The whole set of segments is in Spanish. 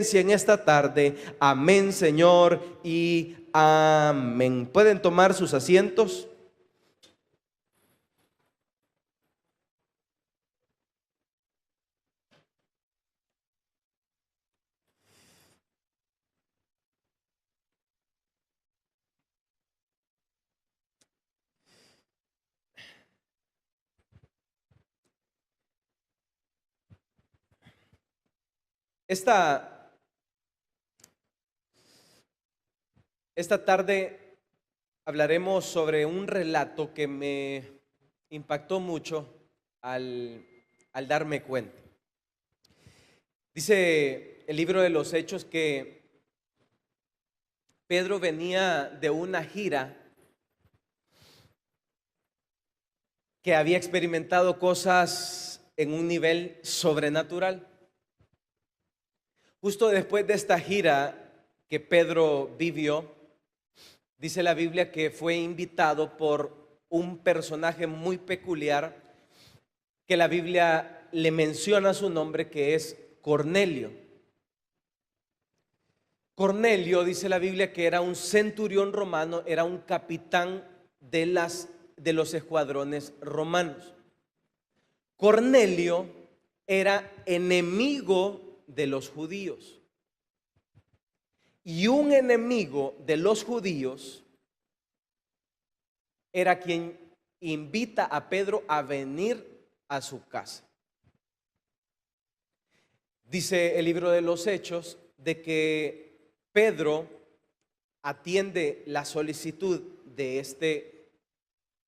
En esta tarde. Amén, Señor, y amén. ¿Pueden tomar sus asientos? Esta, esta tarde hablaremos sobre un relato que me impactó mucho al darme cuenta. Dice el libro de los Hechos que Pedro venía de una gira que había experimentado cosas en un nivel sobrenatural. Justo después de esta gira que Pedro vivió, dice la Biblia que fue invitado por un personaje muy peculiar que la Biblia le menciona su nombre, que es Cornelio. Cornelio, dice la Biblia, que era un centurión romano, era un capitán de los escuadrones romanos. Cornelio era enemigo de los judíos. Y un enemigo de los judíos era quien invita a Pedro a venir a su casa. Dice el libro de los Hechos de que Pedro atiende la solicitud de este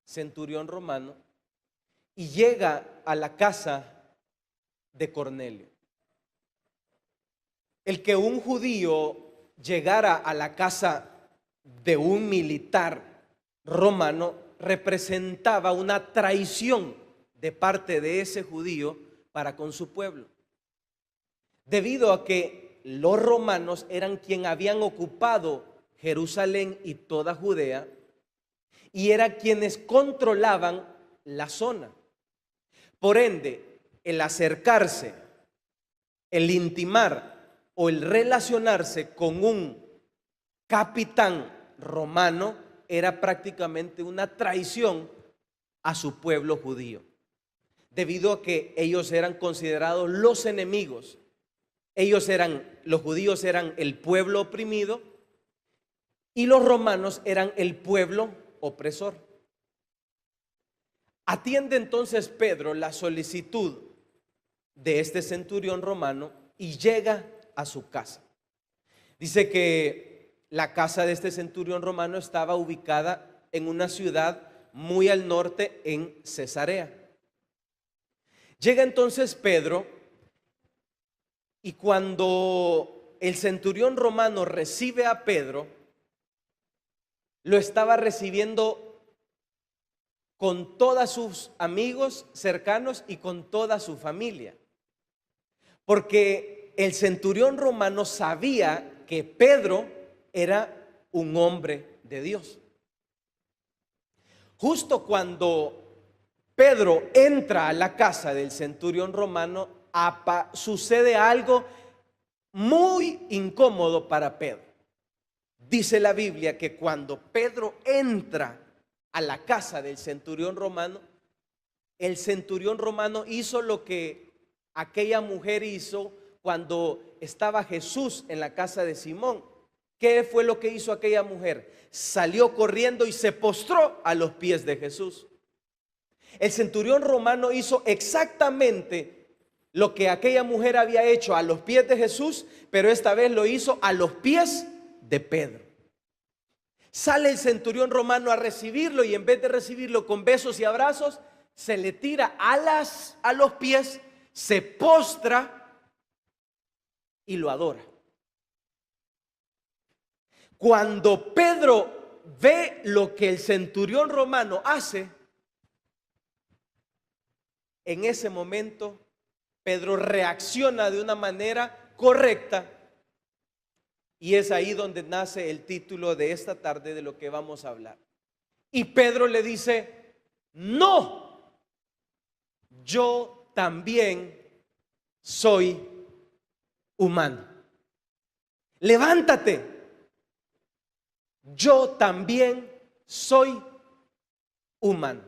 centurión romano y llega a la casa de Cornelio. El que un judío llegara a la casa de un militar romano representaba una traición de parte de ese judío para con su pueblo, debido a que los romanos eran quien habían ocupado Jerusalén y toda Judea y eran quienes controlaban la zona. Por ende, el acercarse, el intimar o el relacionarse con un capitán romano era prácticamente una traición a su pueblo judío, debido a que ellos eran considerados los enemigos. Los judíos eran el pueblo oprimido y los romanos eran el pueblo opresor. Atiende entonces Pedro la solicitud de este centurión romano y llega a su casa. Dice que la casa de este centurión romano estaba ubicada en una ciudad muy al norte, en Cesarea. Llega entonces Pedro, y cuando el centurión romano recibe a Pedro, lo estaba recibiendo con todos sus amigos cercanos y con toda su familia, porque el centurión romano sabía que Pedro era un hombre de Dios. Justo cuando Pedro entra a la casa del centurión romano, sucede algo muy incómodo para Pedro. Dice la Biblia que cuando Pedro entra a la casa del centurión romano, el centurión romano hizo lo que aquella mujer hizo cuando estaba Jesús en la casa de Simón. ¿Qué fue lo que hizo aquella mujer? Salió corriendo y se postró a los pies de Jesús. El centurión romano hizo exactamente lo que aquella mujer había hecho a los pies de Jesús, pero esta vez lo hizo a los pies de Pedro. Sale el centurión romano a recibirlo y en vez de recibirlo con besos y abrazos, se le tira a los pies, se postra y lo adora. Cuando Pedro ve lo que el centurión romano hace, en ese momento Pedro reacciona de una manera correcta, y es ahí donde nace el título de esta tarde de lo que vamos a hablar. Y Pedro le dice: no, yo también soy humano. levántate, yo también soy humano.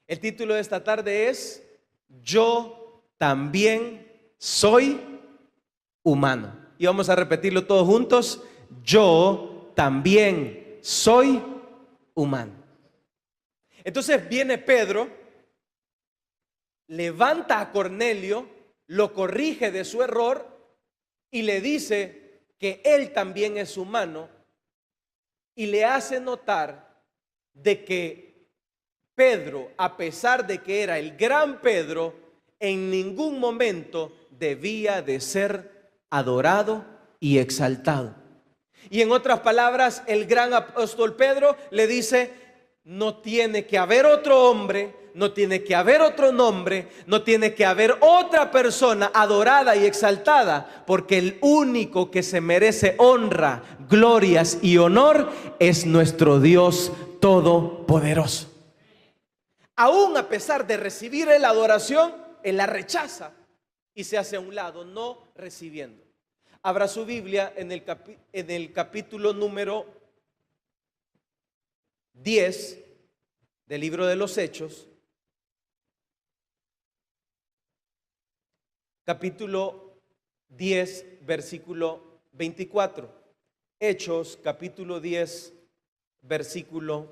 El título de esta tarde es: yo también soy humano. Y vamos a repetirlo todos juntos: yo también soy humano. Entonces viene Pedro, levanta a Cornelio, lo corrige de su error y le dice que él también es humano, y le hace notar de que Pedro, a pesar de que era el gran Pedro, en ningún momento debía de ser adorado y exaltado. Y en otras palabras, el gran apóstol Pedro le dice: no tiene que haber otro hombre, no tiene que haber otro nombre, no tiene que haber otra persona adorada y exaltada, porque el único que se merece honra, glorias y honor es nuestro Dios todopoderoso. Aún a pesar de recibir la adoración, él la rechaza y se hace a un lado, no recibiendo. Abra su Biblia en el capítulo número 10 del libro de los Hechos. Capítulo 10, versículo 24. Hechos, capítulo 10, versículo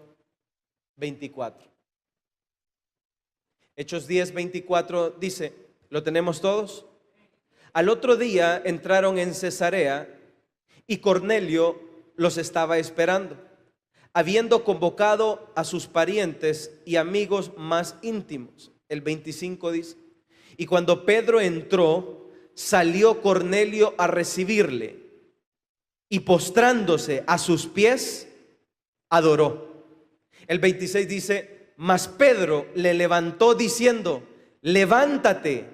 24. Hechos 10, 24 dice, ¿lo tenemos todos? Al otro día entraron en Cesarea y Cornelio los estaba esperando, habiendo convocado a sus parientes y amigos más íntimos. El 25 dice: y cuando Pedro entró, salió Cornelio a recibirle y postrándose a sus pies, adoró. El 26 dice: mas Pedro le levantó diciendo: levántate,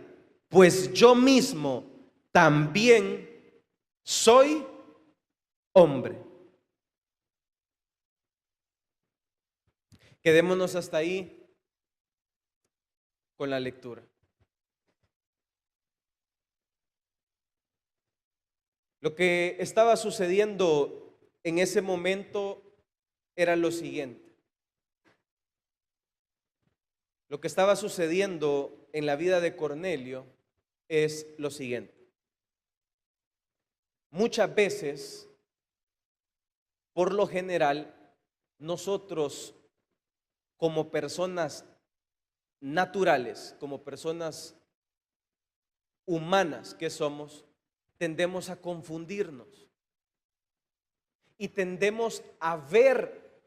pues yo mismo también soy hombre. Quedémonos hasta ahí con la lectura. Lo que estaba sucediendo en ese momento era lo siguiente. Lo que estaba sucediendo en la vida de Cornelio es lo siguiente. Muchas veces, por lo general, nosotros como personas naturales, como personas humanas que somos, tendemos a confundirnos y tendemos a ver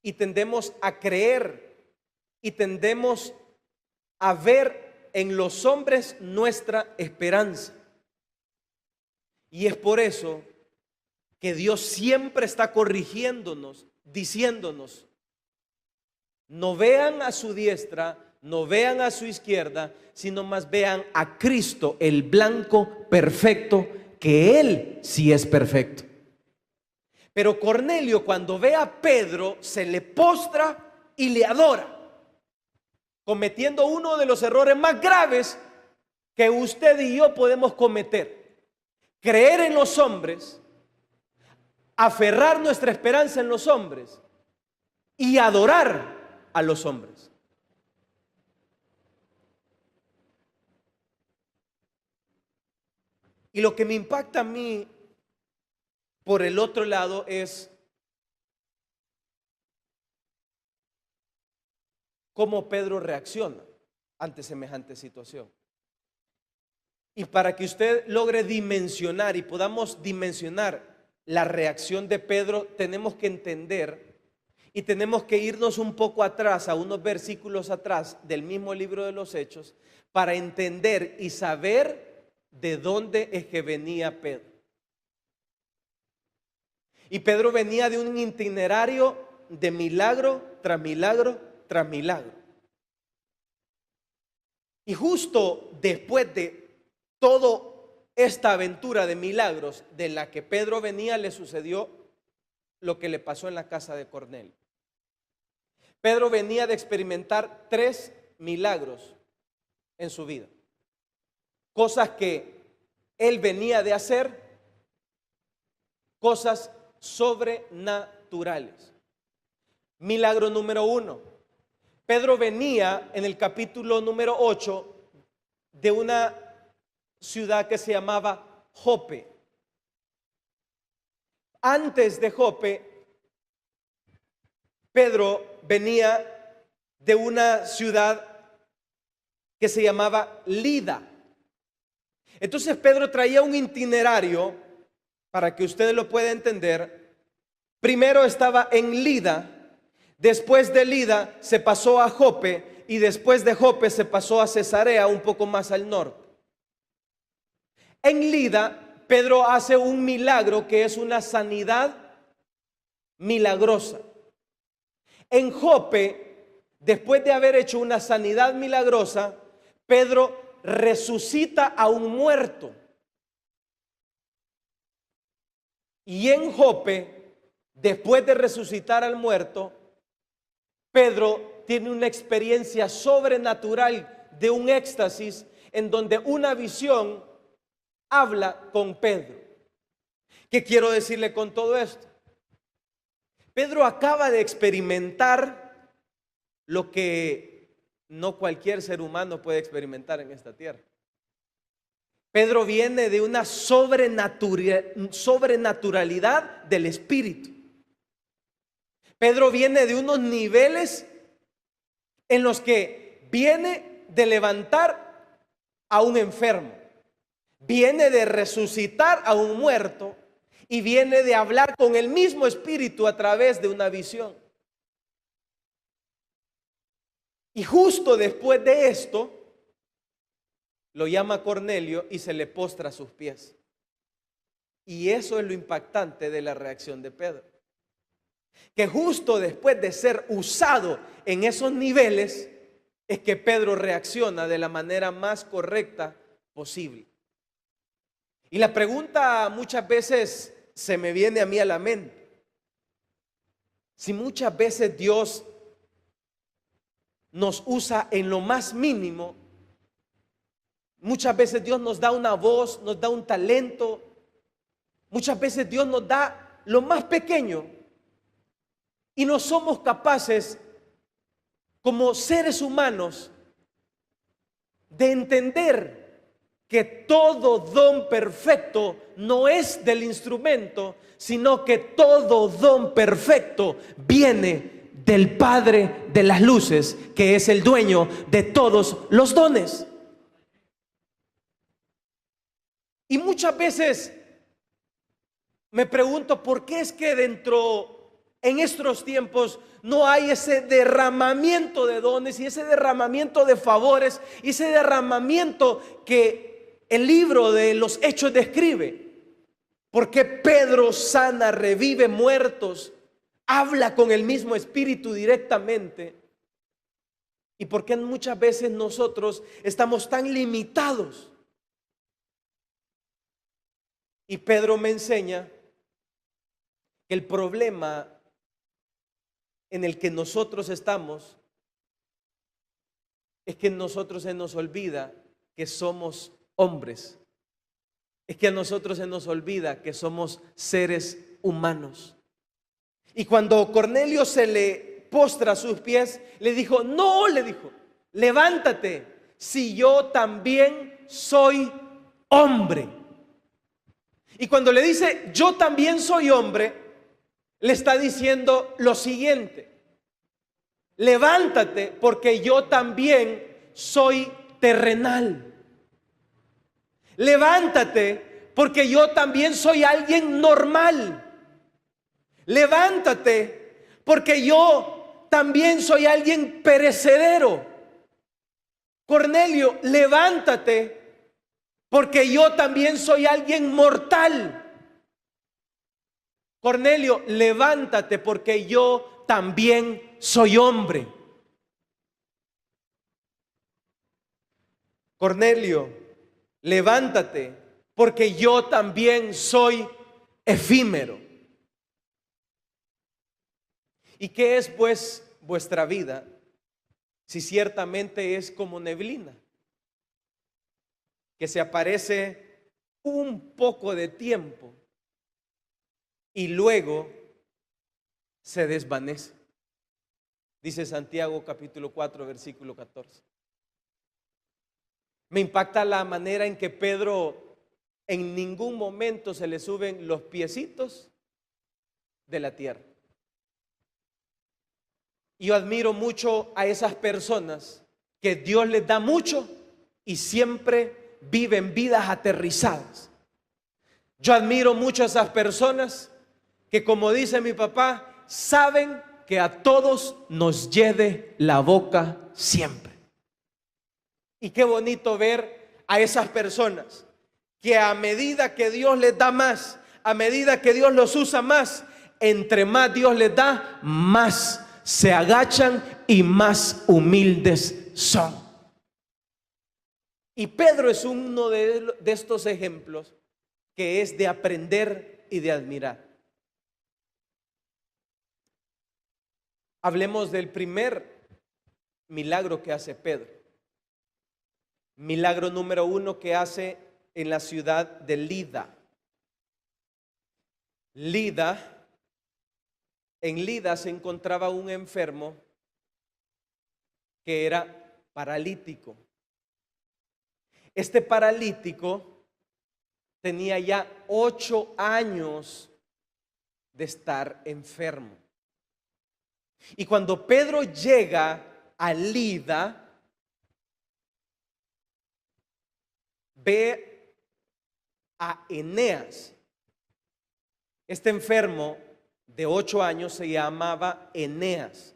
y tendemos a creer y tendemos a ver en los hombres nuestra esperanza. Y es por eso que Dios siempre está corrigiéndonos, diciéndonos: no vean a su diestra, no vean a su izquierda, sino más vean a Cristo, el blanco perfecto, que Él sí es perfecto. Pero Cornelio, cuando ve a Pedro, se le postra y le adora, cometiendo uno de los errores más graves que usted y yo podemos cometer: creer en los hombres, aferrar nuestra esperanza en los hombres y adorar a los hombres. Y lo que me impacta a mí por el otro lado es cómo Pedro reacciona ante semejante situación. Y para que usted logre dimensionar y podamos dimensionar la reacción de Pedro, tenemos que entender y tenemos que irnos un poco atrás, a unos versículos atrás del mismo libro de los Hechos, para entender y saber de dónde es que venía Pedro. Y Pedro venía de un itinerario de milagro tras milagro tras milagro. Y justo después de toda esta aventura de milagros de la que Pedro venía, le sucedió lo que le pasó en la casa de Cornelio. Pedro venía de experimentar 3 milagros en su vida. Cosas que él venía de hacer cosas sobrenaturales. Milagro número 1. Pedro venía en el capítulo número 8 de una ciudad que se llamaba Jope. Antes de Jope, Pedro venía de una ciudad que se llamaba Lida. Entonces Pedro traía un itinerario para que usted lo pueda entender. Primero estaba en Lida, después de Lida se pasó a Jope y después de Jope se pasó a Cesarea, un poco más al norte. En Lida, Pedro hace un milagro que es una sanidad milagrosa. En Jope, después de haber hecho una sanidad milagrosa, Pedro resucita a un muerto. Y en Jope, después de resucitar al muerto, Pedro tiene una experiencia sobrenatural de un éxtasis en donde una visión habla con Pedro. ¿Qué quiero decirle con todo esto? Pedro acaba de experimentar lo que no cualquier ser humano puede experimentar en esta tierra. Pedro viene de una sobrenaturalidad del espíritu. Pedro viene de unos niveles en los que viene de levantar a un enfermo, viene de resucitar a un muerto y viene de hablar con el mismo espíritu a través de una visión. Y justo después de esto, lo llama Cornelio y se le postra a sus pies. Y eso es lo impactante de la reacción de Pedro. Que justo después de ser usado en esos niveles, es que Pedro reacciona de la manera más correcta posible. Y la pregunta muchas veces se me viene a mí a la mente. Si muchas veces Dios nos usa en lo más mínimo, muchas veces Dios nos da una voz, nos da un talento, muchas veces Dios nos da lo más pequeño y no somos capaces como seres humanos de entender que todo don perfecto no es del instrumento, sino que todo don perfecto viene del Padre de las luces, que es el dueño de todos los dones. Y muchas veces me pregunto por qué es que en estos tiempos no hay ese derramamiento de dones y ese derramamiento de favores y ese derramamiento que el libro de los Hechos describe. ¿Por qué Pedro sana, revive muertos, habla con el mismo espíritu directamente? ¿Y por qué muchas veces nosotros estamos tan limitados? Y Pedro me enseña que el problema en el que nosotros estamos es que a nosotros se nos olvida que somos hombres. Es que a nosotros se nos olvida que somos seres humanos. Y cuando Cornelio se le postra a sus pies, le dijo, no, le dijo, levántate, si yo también soy hombre. Y cuando le dice, yo también soy hombre, le está diciendo lo siguiente: levántate porque yo también soy terrenal. Levántate porque yo también soy alguien normal. Levántate porque yo también soy alguien perecedero. Cornelio, levántate porque yo también soy alguien mortal. Cornelio, levántate porque yo también soy hombre. Cornelio, levántate porque yo también soy efímero. ¿Y qué es pues vuestra vida si ciertamente es como neblina, que se aparece un poco de tiempo y luego se desvanece. Dice Santiago capítulo 4, versículo 14. Me impacta la manera en que Pedro en ningún momento se le suben los piecitos de la tierra. Yo admiro mucho a esas personas que Dios les da mucho y siempre viven vidas aterrizadas. Yo admiro mucho a esas personas que, como dice mi papá, saben que a todos nos lleve la boca siempre. Y qué bonito ver a esas personas que a medida que Dios les da más, a medida que Dios los usa más, entre más Dios les da, más se agachan y más humildes son. Y Pedro es uno de estos ejemplos que es de aprender y de admirar. Hablemos del primer milagro que hace Pedro. Milagro número 1 que hace en la ciudad de Lida. En Lida se encontraba un enfermo que era paralítico. Este paralítico tenía ya 8 años de estar enfermo. Y cuando Pedro llega a Lida, ve a Eneas. Este enfermo de 8 años se llamaba Eneas.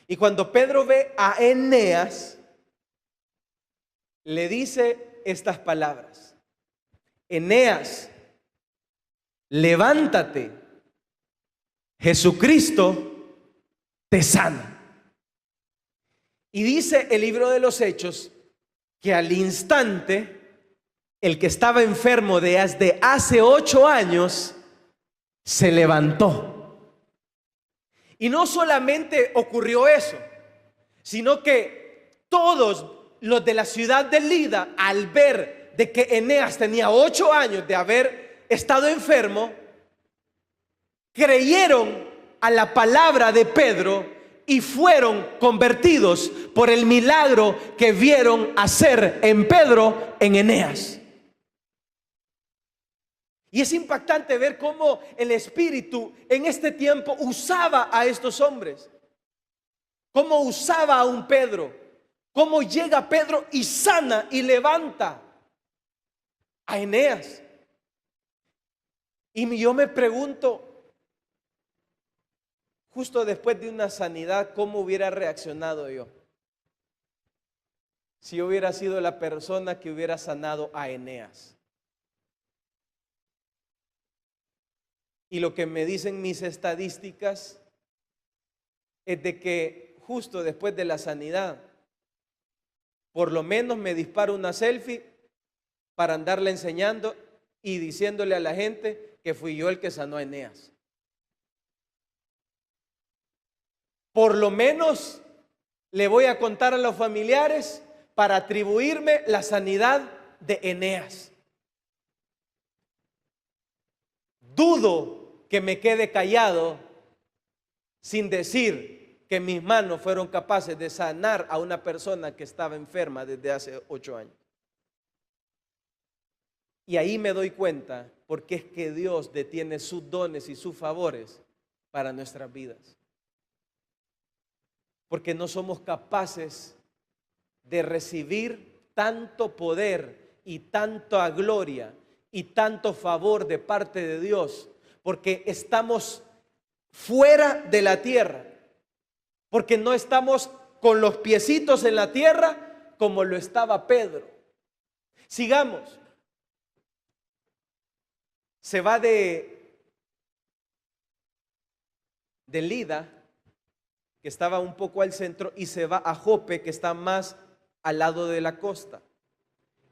Y cuando Pedro ve a Eneas, le dice estas palabras: Eneas, levántate, Jesucristo te sana. Y dice el libro de los Hechos que al instante el que estaba enfermo desde hace 8 años se levantó. Y no solamente ocurrió eso, sino que todos los de la ciudad de Lida, al ver de que Eneas tenía 8 años de haber estado enfermo, creyeron a la palabra de Pedro y fueron convertidos por el milagro que vieron hacer en Pedro en Eneas. Y es impactante ver cómo el Espíritu en este tiempo usaba a estos hombres, cómo usaba a un Pedro, cómo llega Pedro y sana y levanta a Eneas. Y yo me pregunto, justo después de una sanidad, ¿cómo hubiera reaccionado yo? Si yo hubiera sido la persona que hubiera sanado a Eneas. Y lo que me dicen mis estadísticas es de que justo después de la sanidad, por lo menos me disparo una selfie para andarla enseñando y diciéndole a la gente que fui yo el que sanó a Eneas. Por lo menos le voy a contar a los familiares para atribuirme la sanidad de Eneas. Dudo que me quede callado sin decir que mis manos fueron capaces de sanar a una persona que estaba enferma desde hace 8 años. Y ahí me doy cuenta porque es que Dios detiene sus dones y sus favores para nuestras vidas. Porque no somos capaces de recibir tanto poder y tanta gloria y tanto favor de parte de Dios, porque estamos fuera de la tierra, porque no estamos con los piecitos en la tierra como lo estaba Pedro. Sigamos. Se va de Lida, que estaba un poco al centro, y se va a Jope, que está más al lado de la costa.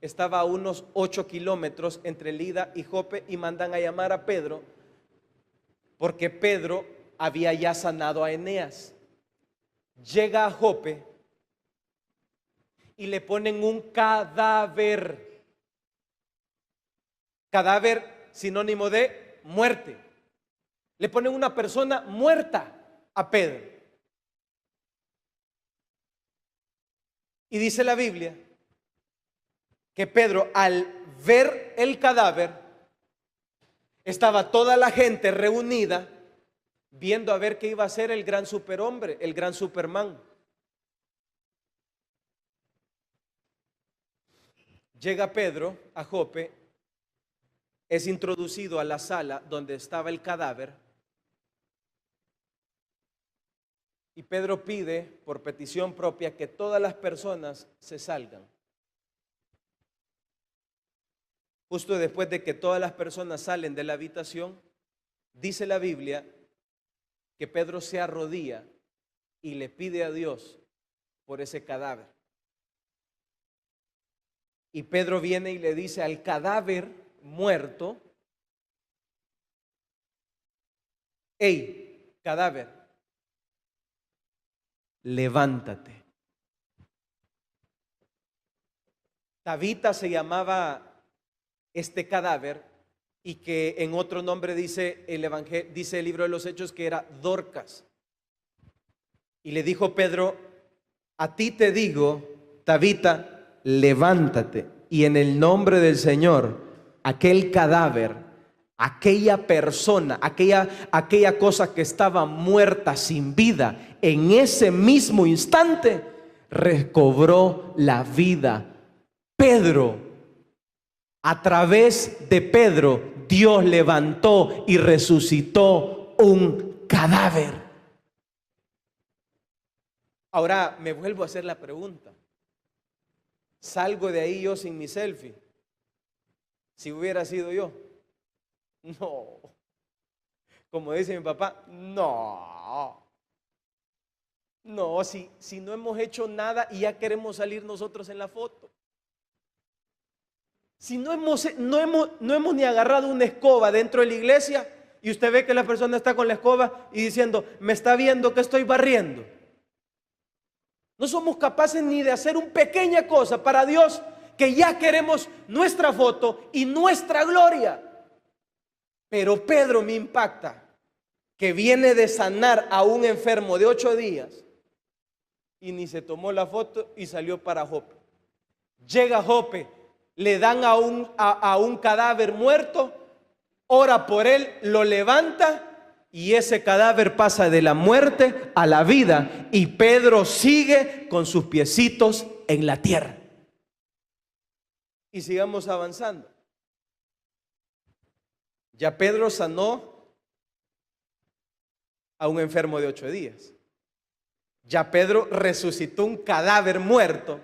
Estaba a unos 8 kilómetros entre Lida y Jope, y mandan a llamar a Pedro porque Pedro había ya sanado a Eneas. Llega a Jope y le ponen un cadáver. Cadáver sinónimo de muerte. Le ponen una persona muerta a Pedro. Y dice la Biblia que Pedro, al ver el cadáver, estaba toda la gente reunida viendo a ver qué iba a hacer el gran superhombre, el gran Superman. Llega Pedro a Jope, es introducido a la sala donde estaba el cadáver y Pedro pide por petición propia que todas las personas se salgan. Justo después de que todas las personas salen de la habitación, dice la Biblia que Pedro se arrodilla y le pide a Dios por ese cadáver. Y Pedro viene y le dice al cadáver muerto: hey, cadáver, levántate. Tabita se llamaba este cadáver, y que en otro nombre dice el evangelio, dice el libro de los Hechos que era Dorcas. Y le dijo Pedro: a ti te digo, Tabita, levántate. Y en el nombre del Señor, aquel cadáver, aquella persona, aquella cosa que estaba muerta sin vida, en ese mismo instante recobró la vida. Pedro, a través de Pedro, Dios levantó y resucitó un cadáver. Ahora me vuelvo a hacer la pregunta: ¿salgo de ahí yo sin mi selfie? Si hubiera sido yo. No. Como dice mi papá, no. No, si no hemos hecho nada y ya queremos salir nosotros en la foto. Si no hemos ni agarrado una escoba dentro de la iglesia y usted ve que la persona está con la escoba y diciendo: me está viendo que estoy barriendo. No somos capaces ni de hacer una pequeña cosa para Dios, que ya queremos nuestra foto y nuestra gloria. Pero Pedro me impacta, que viene de sanar a un enfermo de 8 días y ni se tomó la foto y salió para Jope. Llega a Jope, le dan a un cadáver muerto, ora por él, lo levanta y ese cadáver pasa de la muerte a la vida y Pedro sigue con sus piecitos en la tierra. Y sigamos avanzando. Ya Pedro sanó a un enfermo de 8 días. Ya Pedro resucitó un cadáver muerto.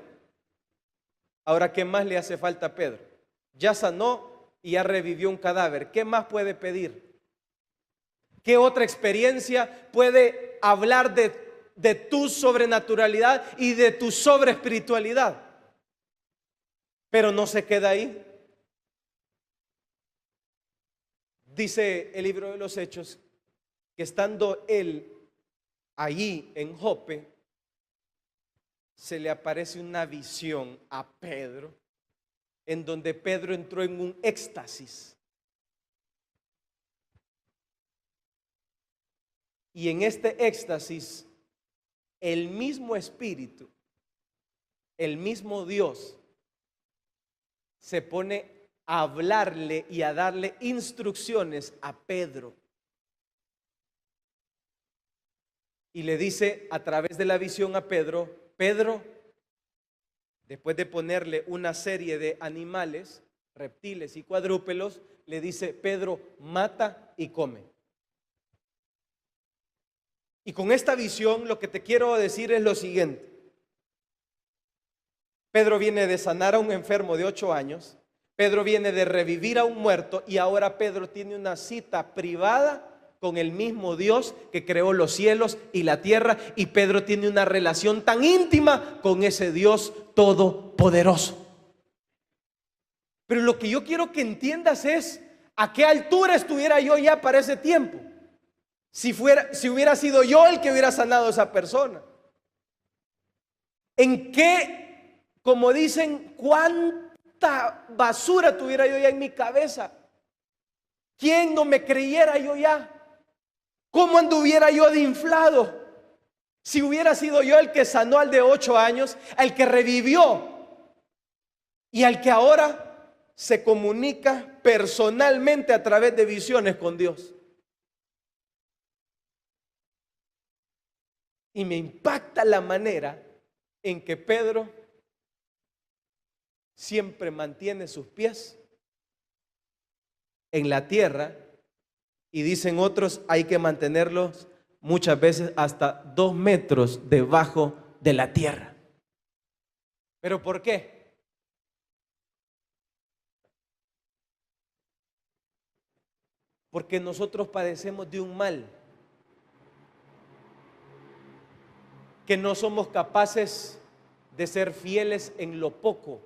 Ahora, ¿qué más le hace falta a Pedro? Ya sanó y ya revivió un cadáver. ¿Qué más puede pedir? ¿Qué otra experiencia puede hablar de tu sobrenaturalidad y de tu sobreespiritualidad? Pero no se queda ahí. Dice el libro de los Hechos que estando él allí en Jope, se le aparece una visión a Pedro, en donde Pedro entró en un éxtasis. Y en este éxtasis, el mismo Espíritu, el mismo Dios, se pone a hablarle y a darle instrucciones a Pedro. Y le dice a través de la visión a Pedro: Pedro, después de ponerle una serie de animales, reptiles y cuadrúpedos, le dice: Pedro, mata y come. Y con esta visión lo que te quiero decir es lo siguiente. Pedro viene de sanar a un enfermo de 8 años, Pedro viene de revivir a un muerto y ahora Pedro tiene una cita privada con el mismo Dios que creó los cielos y la tierra, y Pedro tiene una relación tan íntima con ese Dios todopoderoso. Pero lo que yo quiero que entiendas es a qué altura estuviera yo ya para ese tiempo, si hubiera sido yo el que hubiera sanado a esa persona. En qué, como dicen, cuánta basura tuviera yo ya en mi cabeza ¿Quién no me creyera yo ya? ¿Cómo anduviera yo de inflado? Si hubiera sido yo el que sanó al de 8 años, al que revivió y al que ahora se comunica personalmente a través de visiones con Dios. Y me impacta la manera en que Pedro siempre mantiene sus pies en la tierra, y dicen otros, hay que mantenerlos muchas veces hasta 2 metros debajo de la tierra. ¿Pero por qué? Porque nosotros padecemos de un mal que no somos capaces de ser fieles en lo poco.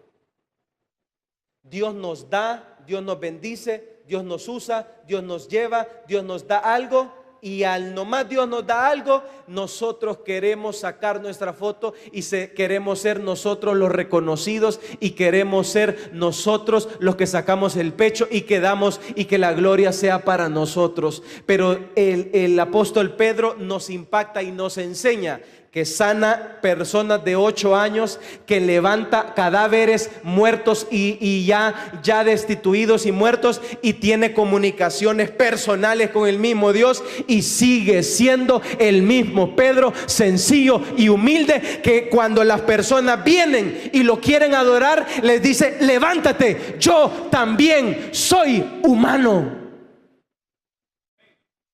Dios nos da, Dios nos bendice, Dios nos usa, Dios nos lleva, Dios nos da algo, y al nomás Dios nos da algo, nosotros queremos sacar nuestra foto y queremos ser nosotros los reconocidos, y queremos ser nosotros los que sacamos el pecho y quedamos, y que la gloria sea para nosotros. Pero el apóstol Pedro nos impacta y nos enseña que sana personas de 8 años, que levanta cadáveres muertos y ya destituidos y muertos, y tiene comunicaciones personales con el mismo Dios, y sigue siendo el mismo Pedro, sencillo y humilde, que cuando las personas vienen y lo quieren adorar, les dice: levántate, yo también soy humano.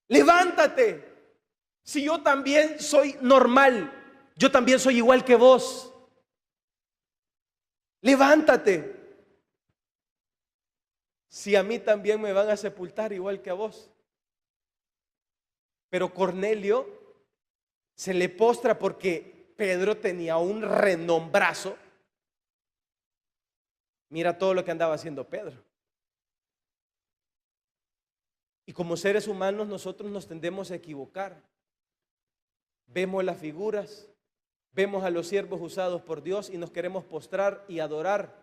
Levántate. Si yo también soy normal, yo también soy igual que vos. Levántate. Si a mí también me van a sepultar igual que a vos. Pero Cornelio se le postra porque Pedro tenía un renombrazo. Mira todo lo que andaba haciendo Pedro. Y como seres humanos nosotros nos tendemos a equivocar. Vemos las figuras, vemos a los siervos usados por Dios y nos queremos postrar y adorar.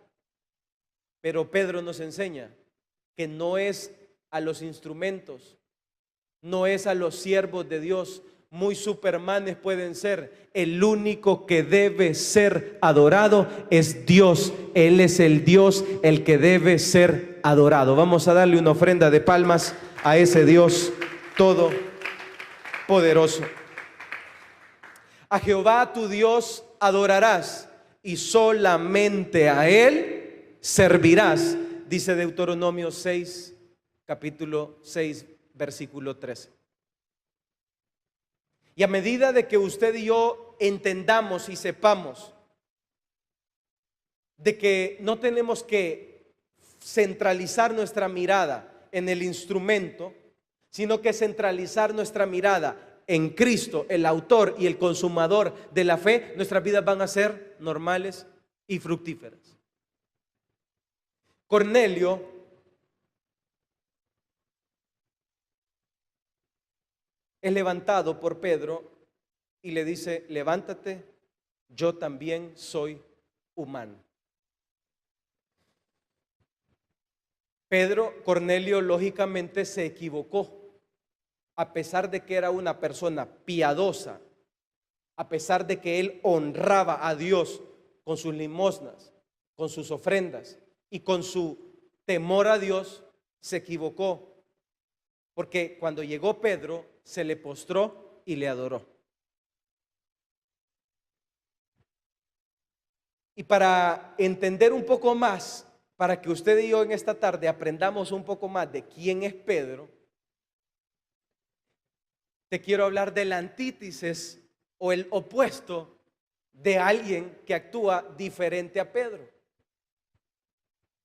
Pero Pedro nos enseña que no es a los instrumentos, no es a los siervos de Dios, muy supermanes pueden ser. El único que debe ser adorado es Dios. Él es el Dios el que debe ser adorado. Vamos a darle una ofrenda de palmas a ese Dios todopoderoso. A Jehová tu Dios adorarás, y solamente a Él servirás, dice Deuteronomio 6, capítulo 6, versículo 13. Y a medida de que usted y yo entendamos y sepamos de que no tenemos que centralizar nuestra mirada en el instrumento, sino que centralizar nuestra mirada en Cristo, el autor y el consumador de la fe, nuestras vidas van a ser normales y fructíferas. Cornelio es levantado por Pedro y le dice: levántate, yo también soy humano. Cornelio lógicamente se equivocó. A pesar de que era una persona piadosa, a pesar de que él honraba a Dios con sus limosnas, con sus ofrendas y con su temor a Dios, se equivocó. Porque cuando llegó Pedro, se le postró y le adoró. Y para entender un poco más, para que usted y yo en esta tarde aprendamos un poco más de quién es Pedro, te quiero hablar de la antítesis o el opuesto de alguien que actúa diferente a Pedro,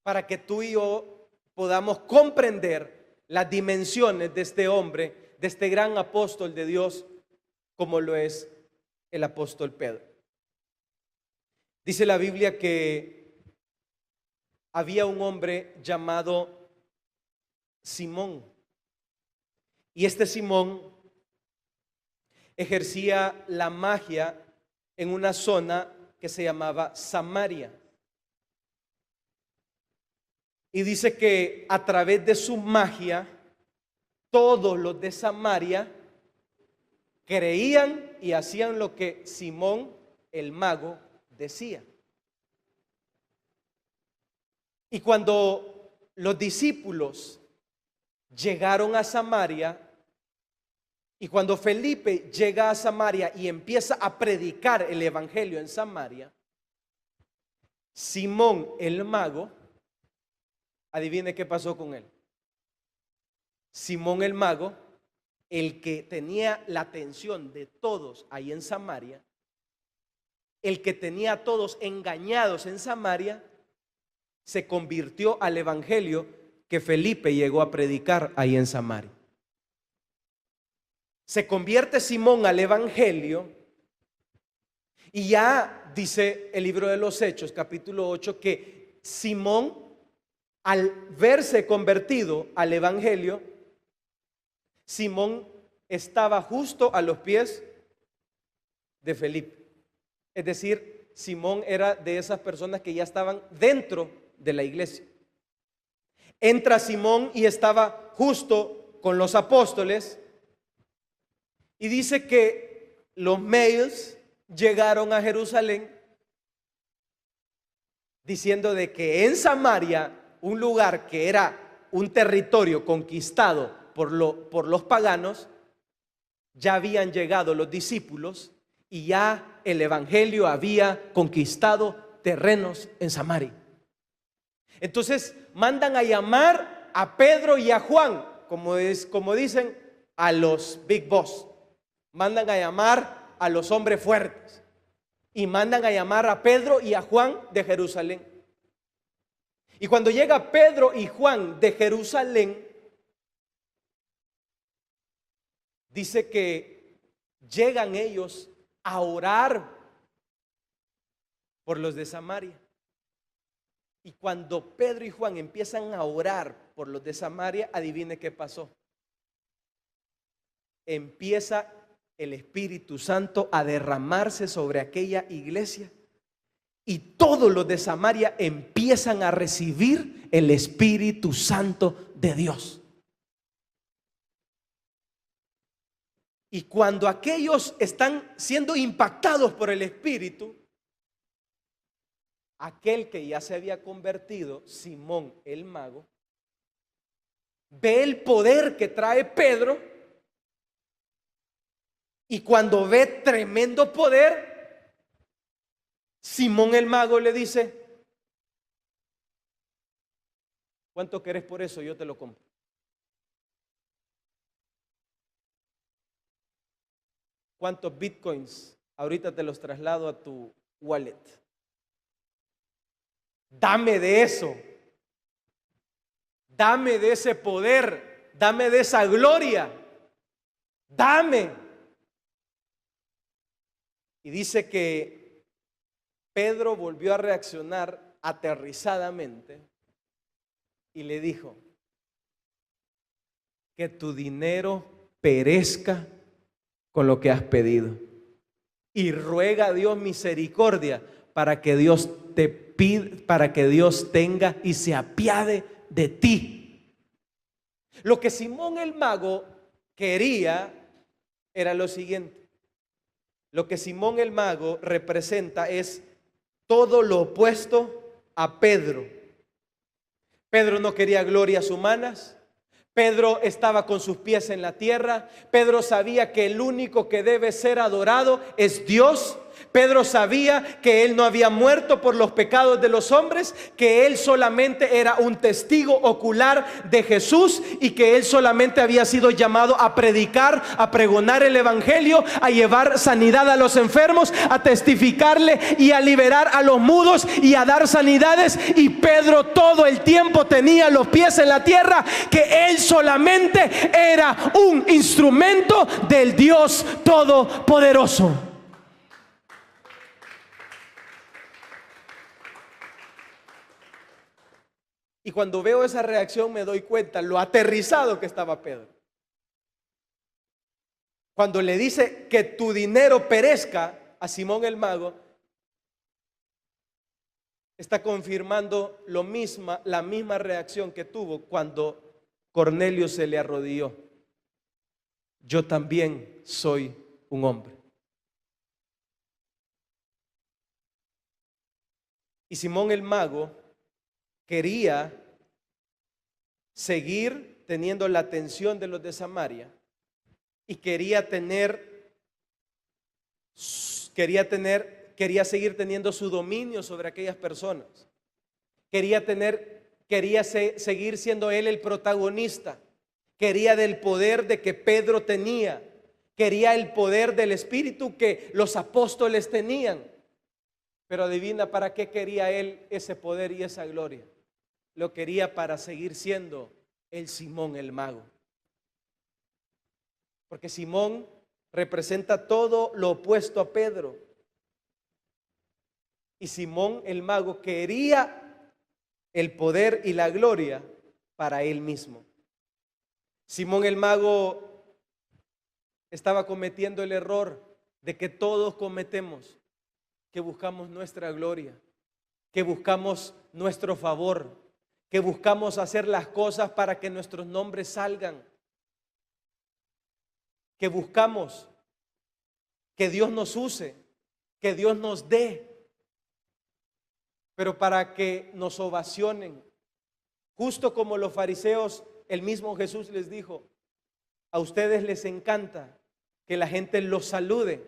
para que tú y yo podamos comprender las dimensiones de este hombre, de este gran apóstol de Dios, como lo es el apóstol Pedro. Dice la Biblia que había un hombre llamado Simón, y este Simón ejercía la magia en una zona que se llamaba Samaria. Y dice que a través de su magia todos los de Samaria creían y hacían lo que Simón el mago decía. Y cuando los discípulos llegaron a Samaria, y cuando Felipe llega a Samaria y empieza a predicar el evangelio en Samaria, Simón el mago, adivine qué pasó con él. Simón el mago, el que tenía la atención de todos ahí en Samaria, el que tenía a todos engañados en Samaria, se convirtió al evangelio que Felipe llegó a predicar ahí en Samaria. Se convierte Simón al evangelio y ya dice el libro de los Hechos, capítulo 8, que Simón, al verse convertido al evangelio, Simón estaba justo a los pies de Felipe. Es decir, Simón era de esas personas que ya estaban dentro de la iglesia. Entra Simón y estaba justo con los apóstoles, y dice que los mails llegaron a Jerusalén diciendo de que en Samaria, un lugar que era un territorio conquistado por los paganos, ya habían llegado los discípulos y ya el evangelio había conquistado terrenos en Samaria. Entonces mandan a llamar a Pedro y a Juan, como dicen, a los big boss. Mandan a llamar a los hombres fuertes y mandan a llamar a Pedro y a Juan de Jerusalén. Y cuando llega Pedro y Juan de Jerusalén, dice que llegan ellos a orar por los de Samaria. Y cuando Pedro y Juan empiezan a orar por los de Samaria, adivine qué pasó. Empieza el Espíritu Santo a derramarse sobre aquella iglesia y todos los de Samaria empiezan a recibir el Espíritu Santo de Dios. Y cuando aquellos están siendo impactados por el Espíritu, aquel que ya se había convertido, Simón el mago, ve el poder que trae Pedro. Y cuando ve tremendo poder, Simón el mago le dice: ¿cuánto querés por eso? Yo te lo compro. ¿Cuántos bitcoins? Ahorita te los traslado a tu wallet. Dame de eso. Dame de ese poder. Dame de esa gloria. Dame. Y dice que Pedro volvió a reaccionar aterrizadamente y le dijo: que tu dinero perezca con lo que has pedido, y ruega a Dios misericordia para que Dios para que Dios tenga y se apiade de ti. Lo que Simón el mago quería era lo siguiente. Lo que Simón el mago representa es todo lo opuesto a Pedro. Pedro no quería glorias humanas. Pedro estaba con sus pies en la tierra. Pedro sabía que el único que debe ser adorado es Dios. Pedro sabía que él no había muerto por los pecados de los hombres, que él solamente era un testigo ocular de Jesús y que él solamente había sido llamado a predicar, a pregonar el evangelio, a llevar sanidad a los enfermos, a testificarle y a liberar a los mudos y a dar sanidades. Y Pedro todo el tiempo tenía los pies en la tierra, que él solamente era un instrumento del Dios Todopoderoso. Y cuando veo esa reacción me doy cuenta lo aterrizado que estaba Pedro. Cuando le dice que tu dinero perezca a Simón el mago, está confirmando la misma reacción que tuvo cuando Cornelio se le arrodilló yo también soy un hombre. Y Simón el mago quería seguir teniendo la atención de los de Samaria y quería seguir teniendo su dominio sobre aquellas personas. Quería seguir siendo él el protagonista. Quería del poder de que Pedro tenía. Quería el poder del Espíritu que los apóstoles tenían. Pero adivina para qué quería él ese poder y esa gloria. Lo quería para seguir siendo el Simón el mago. Porque Simón representa todo lo opuesto a Pedro. Y Simón el mago quería el poder y la gloria para él mismo. Simón el mago estaba cometiendo el error de que todos cometemos, que buscamos nuestra gloria, que buscamos nuestro favor, que buscamos hacer las cosas para que nuestros nombres salgan, que buscamos que Dios nos use, que Dios nos dé, pero para que nos ovacionen. Justo como los fariseos, el mismo Jesús les dijo: a ustedes les encanta que la gente los salude,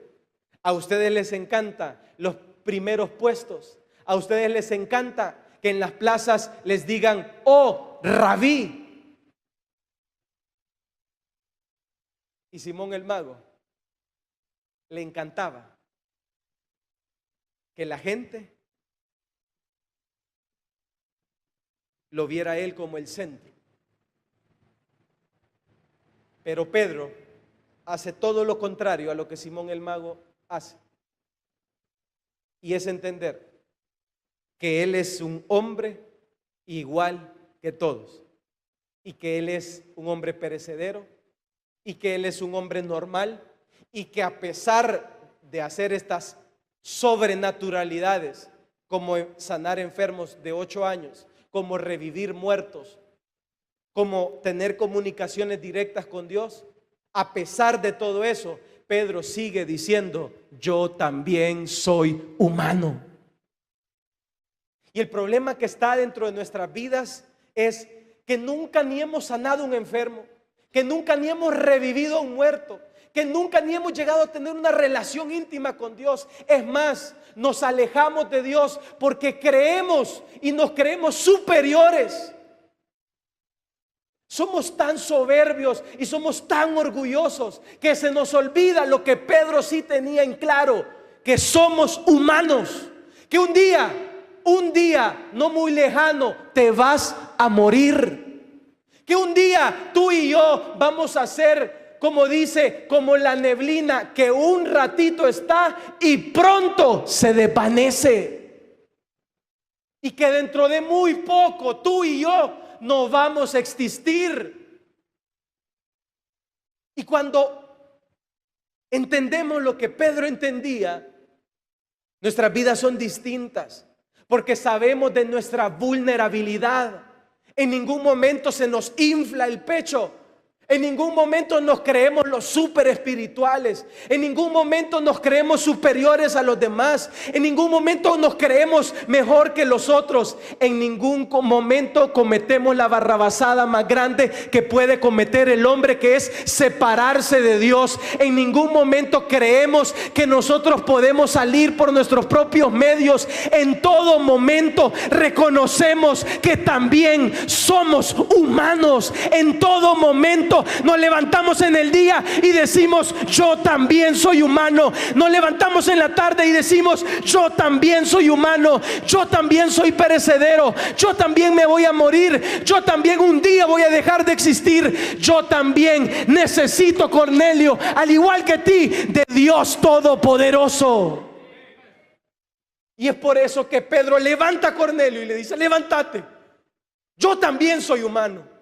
a ustedes les encanta los primeros puestos, a ustedes les encanta que en las plazas les digan: oh, rabí. Y Simón el mago le encantaba que la gente lo viera a él como el centro. Pero Pedro hace todo lo contrario a lo que Simón el mago hace. Y es entender que él es un hombre igual que todos. Y que él es un hombre perecedero. Y que él es un hombre normal. Y que a pesar de hacer estas sobrenaturalidades, como sanar enfermos de 8 años, como revivir muertos, como tener comunicaciones directas con Dios, a pesar de todo eso, Pedro sigue diciendo: yo también soy humano. Y el problema que está dentro de nuestras vidas es que nunca ni hemos sanado a un enfermo, que nunca ni hemos revivido a un muerto, que nunca ni hemos llegado a tener una relación íntima con Dios. Es más, nos alejamos de Dios porque creemos y nos creemos superiores. Somos tan soberbios y somos tan orgullosos que se nos olvida lo que Pedro sí tenía en claro: que somos humanos, que un día no muy lejano te vas a morir, que un día tú y yo vamos a ser, como dice, como la neblina que un ratito está y pronto se desvanece, y que dentro de muy poco tú y yo no vamos a existir. Y cuando entendemos lo que Pedro entendía, nuestras vidas son distintas, porque sabemos de nuestra vulnerabilidad. En ningún momento se nos infla el pecho. En ningún momento nos creemos los super espirituales. En ningún momento nos creemos superiores a los demás. En ningún momento nos creemos mejor que los otros. En ningún momento cometemos la barrabasada más grande que puede cometer el hombre, que es separarse de Dios. En ningún momento creemos que nosotros podemos salir por nuestros propios medios. En todo momento reconocemos que también somos humanos. En todo momento nos levantamos en el día y decimos: yo también soy humano. Nos levantamos en la tarde y decimos: yo también soy humano, yo también soy perecedero, yo también me voy a morir, yo también un día voy a dejar de existir, yo también necesito, Cornelio, al igual que ti, de Dios Todopoderoso. Y es por eso que Pedro levanta a Cornelio y le dice: levántate, yo también soy humano.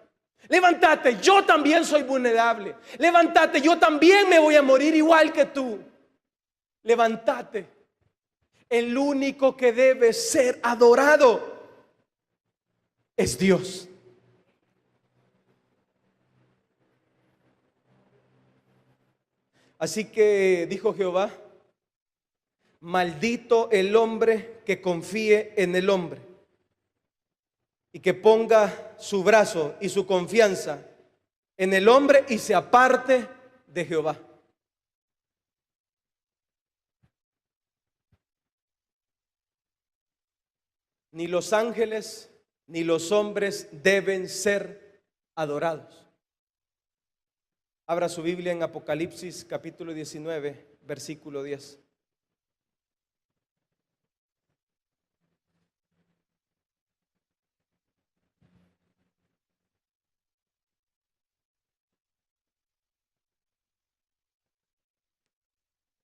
Levántate, yo también soy vulnerable. Levántate, yo también me voy a morir igual que tú. Levántate. El único que debe ser adorado es Dios. Así que dijo Jehová: maldito el hombre que confíe en el hombre y que ponga su brazo y su confianza en el hombre y se aparte de Jehová. Ni los ángeles ni los hombres deben ser adorados. Abra su Biblia en Apocalipsis capítulo 19, versículo 10.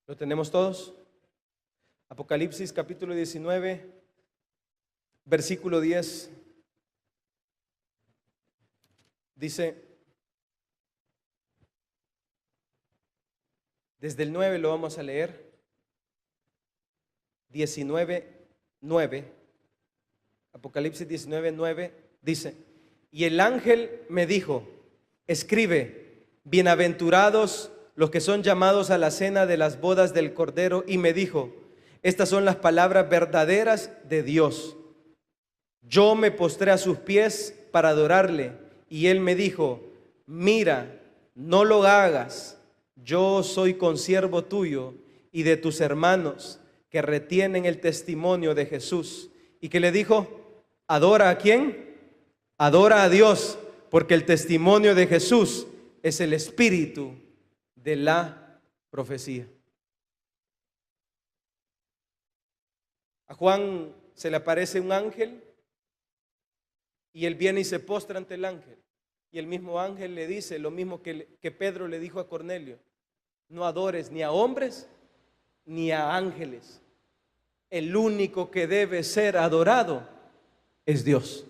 ¿Lo tenemos todos? Apocalipsis capítulo 19, versículo 10. Dice, desde el 9 lo vamos a leer. 19, 9. Apocalipsis 19, 9 dice: y el ángel me dijo: escribe, bienaventurados los que son llamados a la cena de las bodas del Cordero. Y me dijo: estas son las palabras verdaderas de Dios. Yo me postré a sus pies para adorarle. Y él me dijo: mira, no lo hagas. Yo soy consiervo tuyo y de tus hermanos que retienen el testimonio de Jesús. Y que le dijo: ¿adora a quién? Adora a Dios, porque el testimonio de Jesús es el espíritu de la profecía. A Juan se le aparece un ángel y él viene y se postra ante el ángel. Y el mismo ángel le dice lo mismo que Pedro le dijo a Cornelio: no adores ni a hombres ni a ángeles. El único que debe ser adorado es Dios.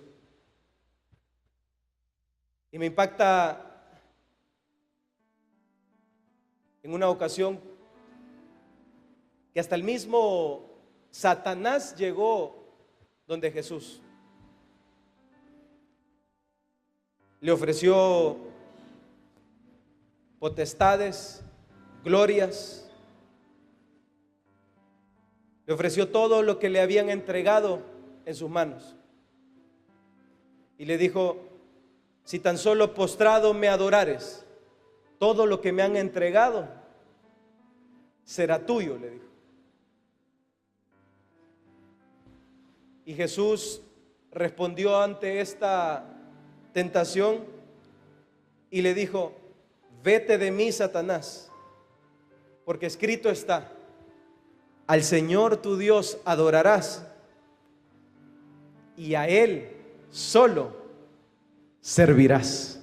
Y me impacta en una ocasión que hasta el mismo Satanás llegó donde Jesús. Le ofreció potestades, glorias. Le ofreció todo lo que le habían entregado en sus manos. Y le dijo: si tan solo postrado me adorares, todo lo que me han entregado será tuyo, le dijo. Y Jesús respondió ante esta tentación y le dijo: vete de mí, Satanás, porque escrito está: al Señor tu Dios adorarás y a Él solo servirás.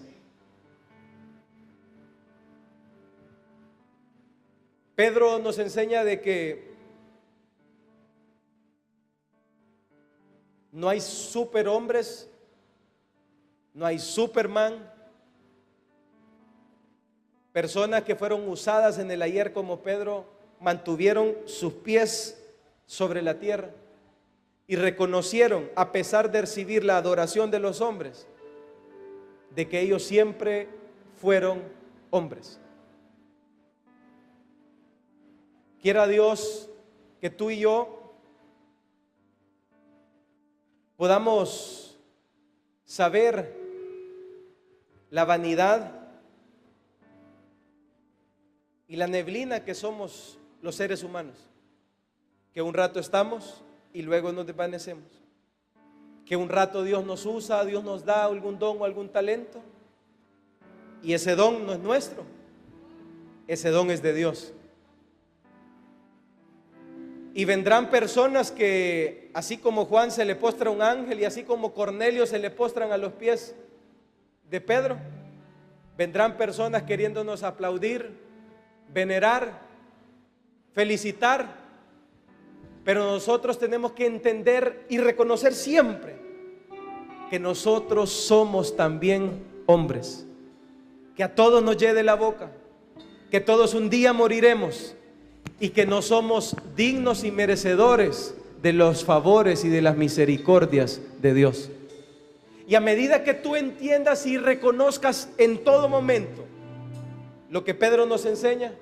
Pedro nos enseña de que no hay superhombres, no hay Superman, personas que fueron usadas en el ayer como Pedro mantuvieron sus pies sobre la tierra y reconocieron, a pesar de recibir la adoración de los hombres, de que ellos siempre fueron hombres. Quiera Dios que tú y yo podamos saber la vanidad y la neblina que somos los seres humanos, que un rato estamos y luego nos desvanecemos, que un rato Dios nos usa, Dios nos da algún don o algún talento y ese don no es nuestro, ese don es de Dios. Y vendrán personas que, así como Juan se le postra a un ángel y así como Cornelio se le postran a los pies de Pedro, vendrán personas queriéndonos aplaudir, venerar, felicitar, pero nosotros tenemos que entender y reconocer siempre que nosotros somos también hombres, que a todos nos llene la boca, que todos un día moriremos y que no somos dignos y merecedores de los favores y de las misericordias de Dios. Y a medida que tú entiendas y reconozcas en todo momento lo que Pedro nos enseña,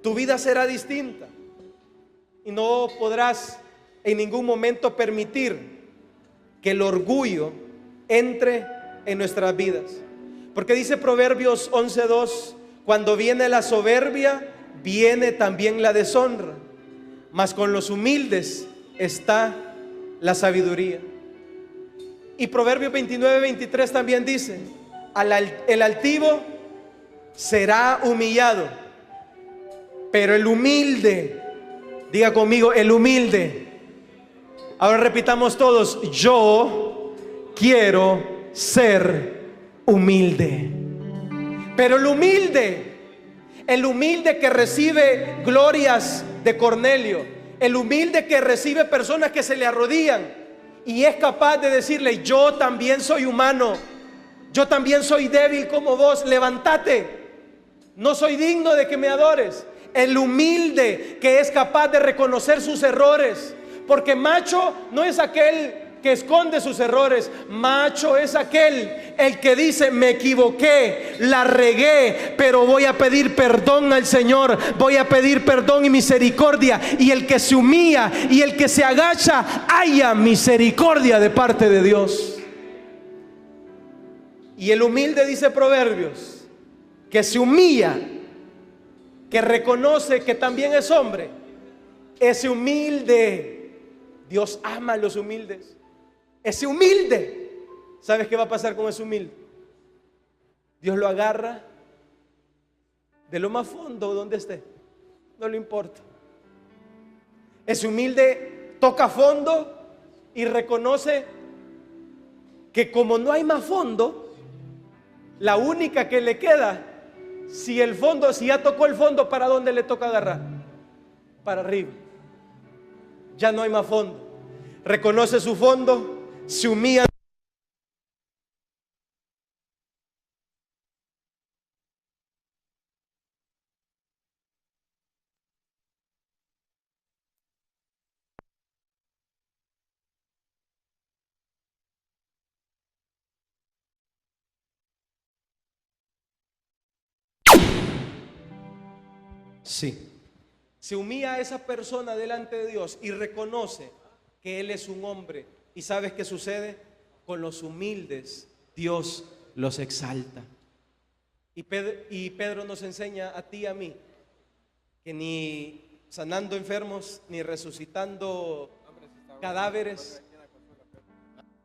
tu vida será distinta y no podrás en ningún momento permitir que el orgullo entre en nuestras vidas. Porque dice Proverbios 11:2, cuando viene la soberbia, viene también la deshonra, mas con los humildes está la sabiduría. Y Proverbios 29:23 también dice, el altivo será humillado, pero el humilde, diga conmigo, el humilde. Ahora repitamos todos, yo quiero ser humilde. Pero el humilde que recibe glorias de Cornelio, el humilde que recibe personas que se le arrodillan y es capaz de decirle, yo también soy humano, yo también soy débil como vos, levántate, no soy digno de que me adores. El humilde que es capaz de reconocer sus errores, porque macho no es aquel que esconde sus errores, macho es aquel el que dice, me equivoqué, la regué, pero voy a pedir perdón al Señor, voy a pedir perdón y misericordia, y el que se humilla y el que se agacha, haya misericordia de parte de Dios. Y el humilde, dice Proverbios, que se humilla, que reconoce que también es hombre, ese humilde, Dios ama a los humildes. Ese humilde, ¿sabes qué va a pasar con ese humilde? Dios lo agarra de lo más fondo donde esté, no le importa. Ese humilde toca fondo y reconoce que como no hay más fondo, la única que le queda, si ya tocó el fondo, ¿para dónde le toca agarrar? Para arriba. Ya no hay más fondo. Reconoce su fondo, se humilla. Sí. Se humilla a esa persona delante de Dios y reconoce que Él es un hombre. ¿Y sabes qué sucede? Con los humildes Dios los exalta. Y Pedro nos enseña a ti y a mí que ni sanando enfermos, ni resucitando cadáveres,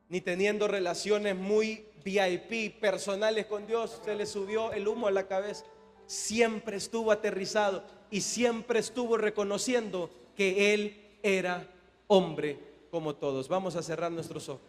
ni teniendo relaciones muy VIP, personales con Dios, se le subió el humo a la cabeza. Siempre estuvo aterrizado y siempre estuvo reconociendo que Él era hombre como todos. Vamos a cerrar nuestros ojos.